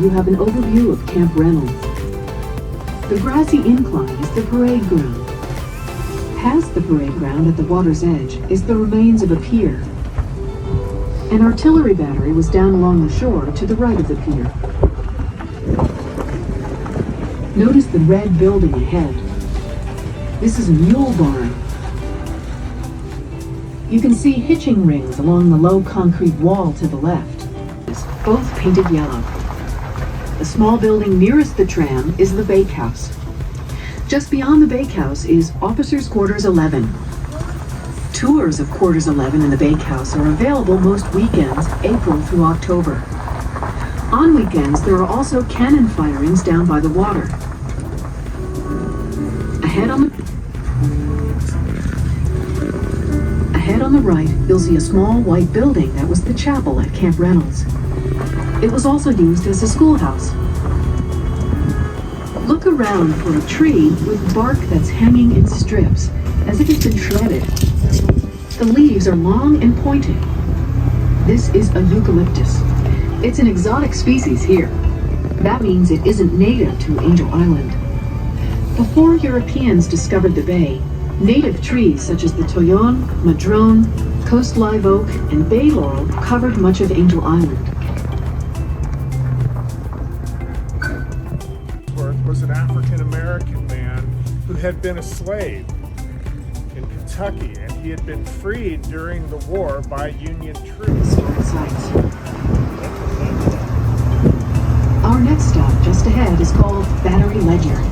you have an overview of Camp Reynolds. The grassy incline is the parade ground. Past the parade ground at the water's edge is the remains of a pier. An artillery battery was down along the shore to the right of the pier. Notice the red building ahead. This is a mule barn. You can see hitching rings along the low concrete wall to the left, both painted yellow. The small building nearest the tram is the bakehouse. Just beyond the bakehouse is Officers' Quarters 11. Tours of Quarters 11 in the bakehouse are available most weekends, April through October. On weekends, there are also cannon firings down by the water. Ahead on the right, you'll see a small white building that was the chapel at Camp Reynolds. It was also used as a schoolhouse. Look around for a tree with bark that's hanging in strips, as if it's been shredded. The leaves are long and pointed. This is a eucalyptus. It's an exotic species here. That means it isn't native to Angel Island. Before Europeans discovered the bay, native trees such as the toyon, madrone, coast live oak, and bay laurel covered much of Angel Island. Was an African-American man who had been a slave in Kentucky, and he had been freed during the war by Union troops. Our next stop just ahead is called Battery Ledyard.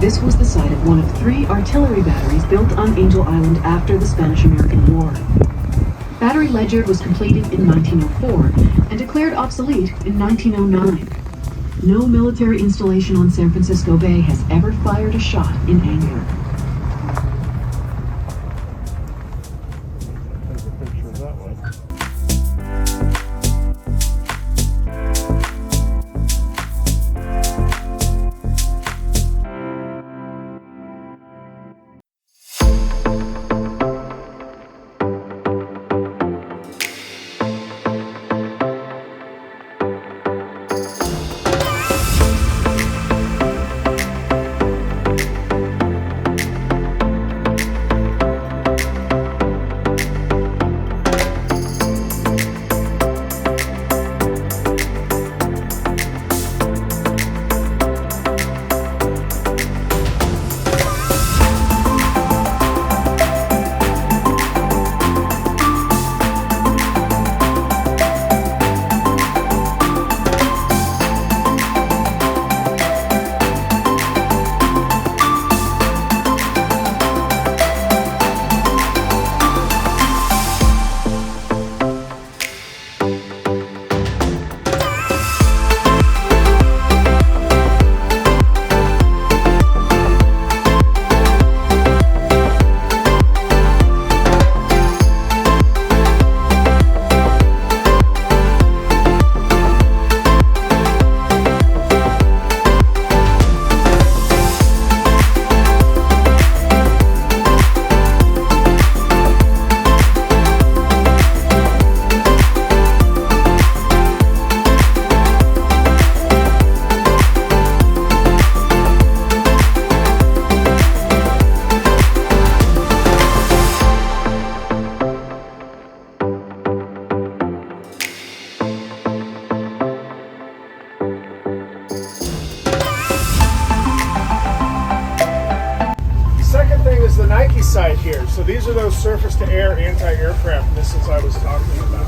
This was the site of one of 3 artillery batteries built on Angel Island after the Spanish-American War. Battery Ledyard was completed in 1904 and declared obsolete in 1909. No military installation on San Francisco Bay has ever fired a shot in anger. There's a picture of that one. Site here. So these are those surface-to-air anti-aircraft missiles I was talking about.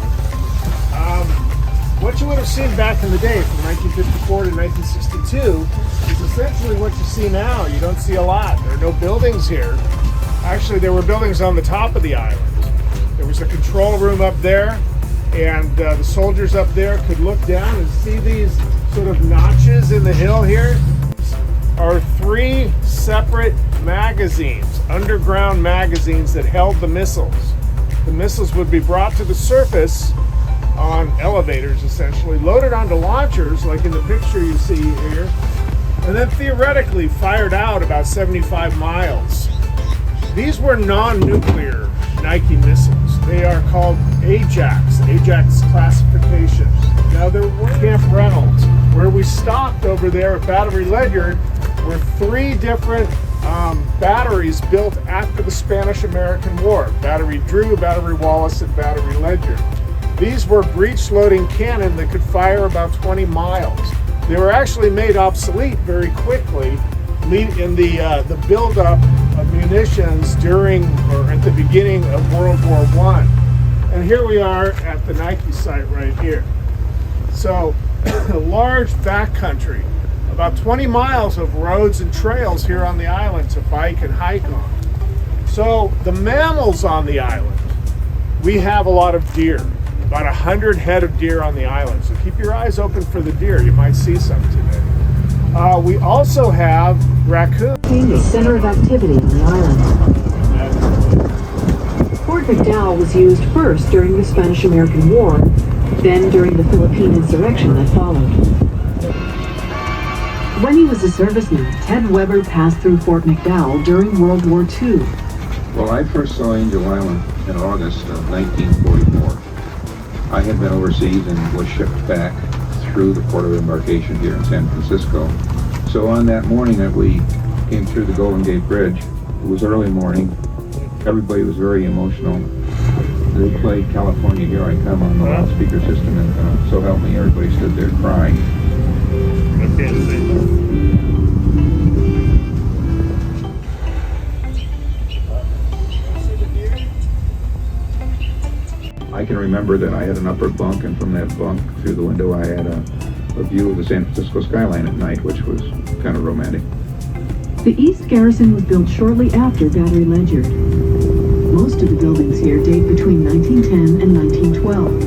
What you would have seen back in the day from 1954 to 1962 is essentially what you see now. You don't see a lot. There are no buildings here. Actually, there were buildings on the top of the island. There was a control room up there, and the soldiers up there could look down and see these sort of notches in the hill here. Are 3 separate magazines, underground magazines that held the missiles. The missiles would be brought to the surface on elevators, essentially, loaded onto launchers, like in the picture you see here, and then theoretically fired out about 75 miles. These were non-nuclear Nike missiles. They are called Ajax classification. Now, there were Camp Reynolds. Where we stopped over there at Battery Ledyard were 3 different batteries built after the Spanish-American War. Battery Drew, Battery Wallace, and Battery Ledyard. These were breech-loading cannon that could fire about 20 miles. They were actually made obsolete very quickly in the buildup of munitions during or at the beginning of World War I. And here we are at the Nike site right here. So, a large backcountry, about 20 miles of roads and trails here on the island to bike and hike on. So, the mammals on the island, we have a lot of deer. About 100 head of deer on the island. So keep your eyes open for the deer. You might see some today. We also have raccoons. The center of activity on the island. Fort McDowell was used first during the Spanish-American War, then during the Philippine insurrection that followed. When he was a serviceman, Ted Weber passed through Fort McDowell during World War II. Well, I first saw Angel Island in August of 1944. I had been overseas and was shipped back through the port of embarkation here in San Francisco. So on that morning that we came through the Golden Gate Bridge, it was early morning. Everybody was very emotional. They played California Here I Come on the loudspeaker system, and so help me, everybody stood there crying. I can remember that I had an upper bunk, and from that bunk through the window I had a view of the San Francisco skyline at night, which was kind of romantic. The East Garrison was built shortly after Battery Ledyard. Most of the buildings here date between 1910 and 1912.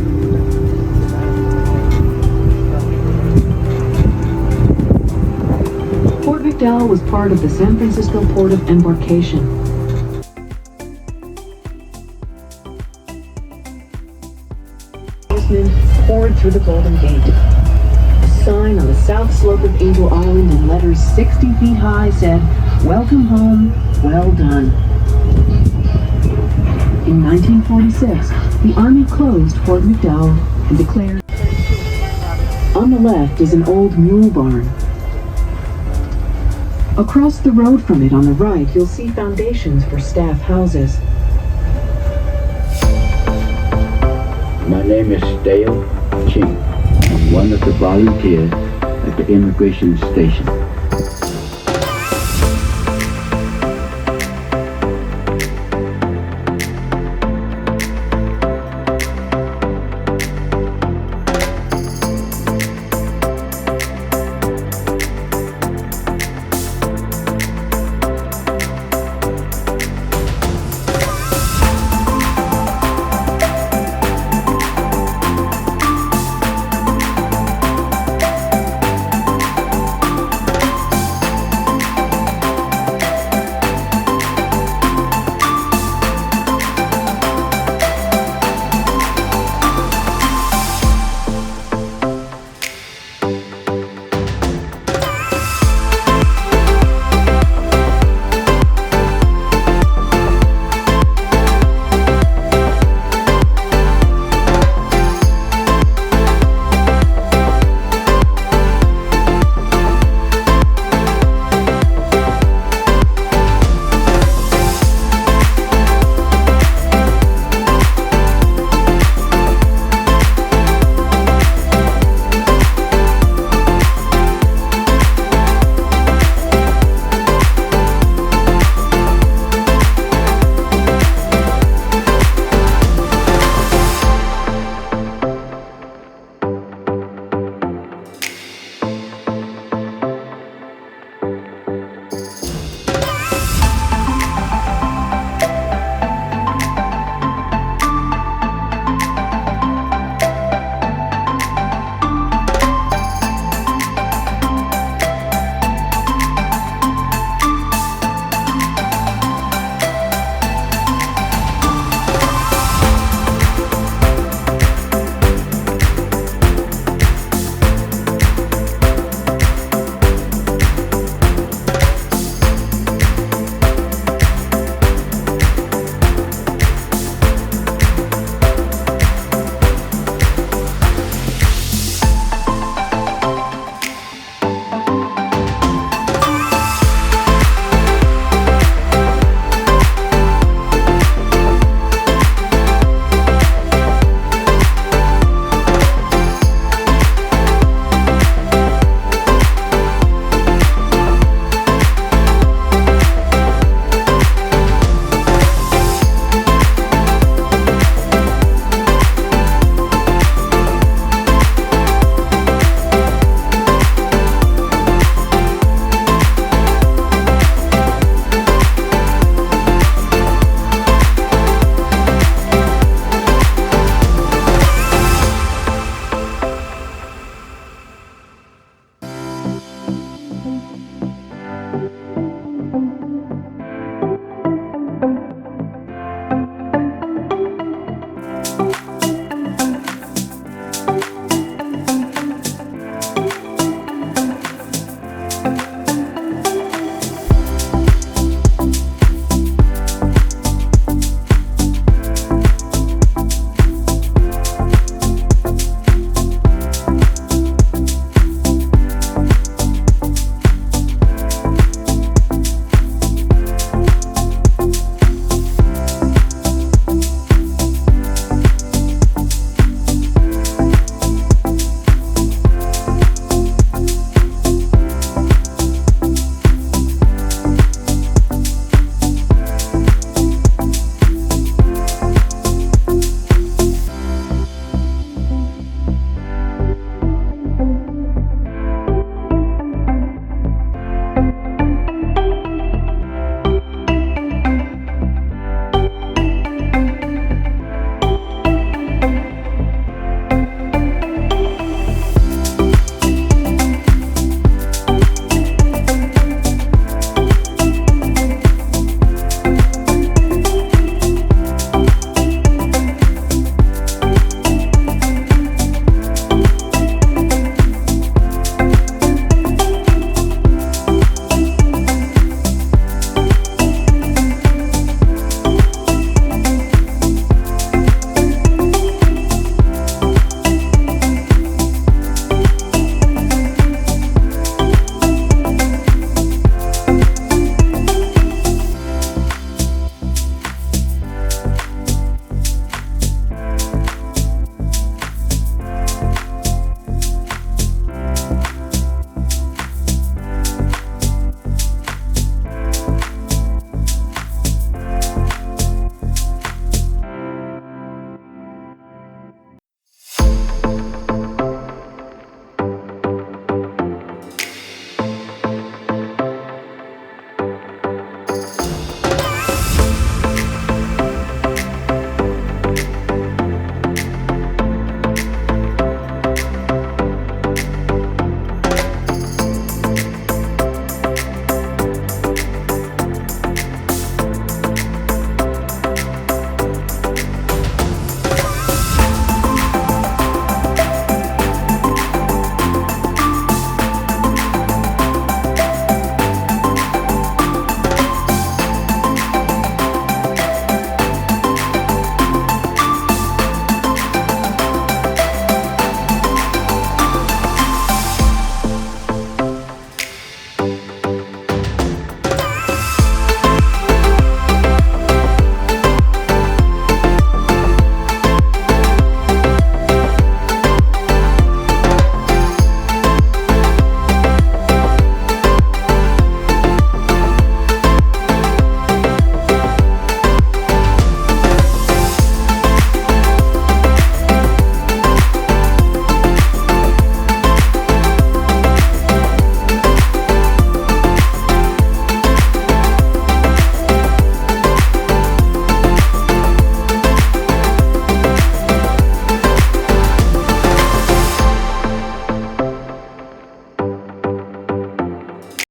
Fort McDowell was part of the San Francisco Port of Embarkation. Poured through the Golden Gate. A sign on the south slope of Angel Island in letters 60 feet high said, "Welcome home, well done." In 1946, the Army closed Fort McDowell and declared. On the left is an old mule barn. Across the road from it on the right, you'll see foundations for staff houses. My name is Dale Ching. I'm one of the volunteers at the immigration station.